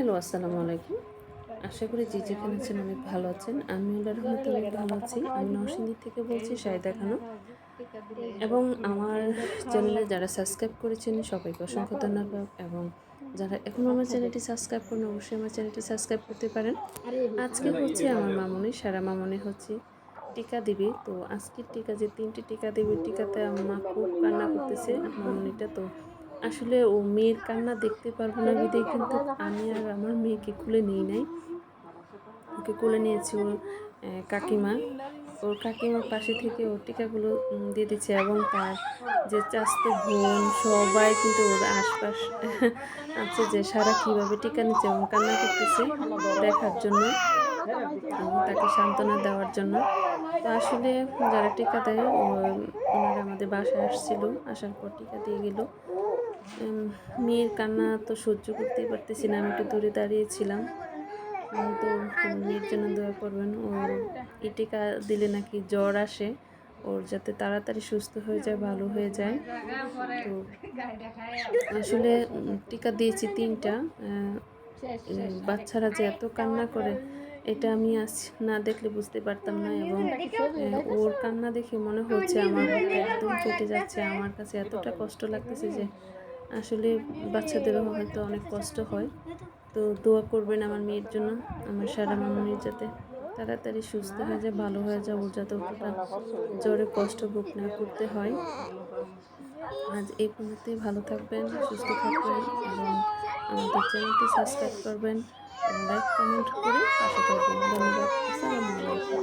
Hello, আসসালামু আলাইকুম। আশা করি যে যেখানে আছেন অনেক ভালো আছেন। আমি আল্লাহর রহমতে অনেক ভালো আছি। আমি নরসিংদী থেকে বলছি, শাহিদা খানম। এবং আমার চ্যানেলে যারা সাবস্ক্রাইব করেছেন সবাইকে অসংখ্য ধন্যবাদ, এবং যারা এখনও আমার চ্যানেলটি সাবস্ক্রাইব করেন অবশ্যই আমার চ্যানেলটি সাবস্ক্রাইব করতে পারেন। আজকে হচ্ছে আমার মামুনি, সারা মামুনি হচ্ছে টিকা দিবে। তো আজকের টিকা যে 3টি টিকা দেবে, টিকাতে আমার মা খুব কান্না করতেছে মামুনিটা। তো আসলে ও মেয়ের কান্না দেখতে পারবো না বিধায় কিন্তু আমি আর আমার মেয়েকে কোলে নিই নাই। ওকে কোলে নিয়েছি ওর কাকিমা। ওর কাকিমার পাশে থেকে ওর টিকাগুলো দিয়ে দিচ্ছে, এবং তার যে চাচাতো বোন সবাই কিন্তু ওর আশপাশ আছে, যে সারা কীভাবে টিকা নিচ্ছে এবং কান্না করতেছে দেখার জন্য এবং তাকে সান্ত্বনা দেওয়ার জন্য। তো আসলে যারা টিকা দেয় ওনারা আমাদের বাসায় আসছিল, আসার পর টিকা দিয়ে গেল। মেয়ের কান্না তো সহ্য করতেই পারতেছি না, আমি একটু দূরে দাঁড়িয়েছিলাম। তো আমার মেয়ের জন্য দোয়া করবেন। ওর এই টিকা দিলে নাকি জ্বর আসে, ওর যাতে তাড়াতাড়ি সুস্থ হয়ে যায়, ভালো হয়ে যায়। তো আসলে টিকা দিয়েছি 3টা। বাচ্চারা যে এত কান্না করে এটা আমি আজ না দেখলে বুঝতে পারতাম না, এবং ওর কান্না দেখে মনে হচ্ছে আমার বুকটা একদম ফেটে যাচ্ছে। আমার কাছে এতটা কষ্ট লাগতেছে যে আসলে বাচ্চাদেরও হয়তো অনেক কষ্ট হয়। তো দোয়া করবেন আমার মেয়ের জন্য, আমার সারা মামুনির যাতে তাড়াতাড়ি সুস্থ হয়ে যায়, ভালো হয়ে যায়, ওর যাতে অতটা জ্বরে কষ্ট ভোগ না করতে হয়। আজ এই পর্যন্তই। ভালো থাকবেন, সুস্থ থাকবেন, এবং আমাদের চ্যানেলটি সাবস্ক্রাইব করবেন, এবং লাইক কমেন্ট করে পাশে থাকবেন। ধন্যবাদ। আসসালামু আলাইকুম।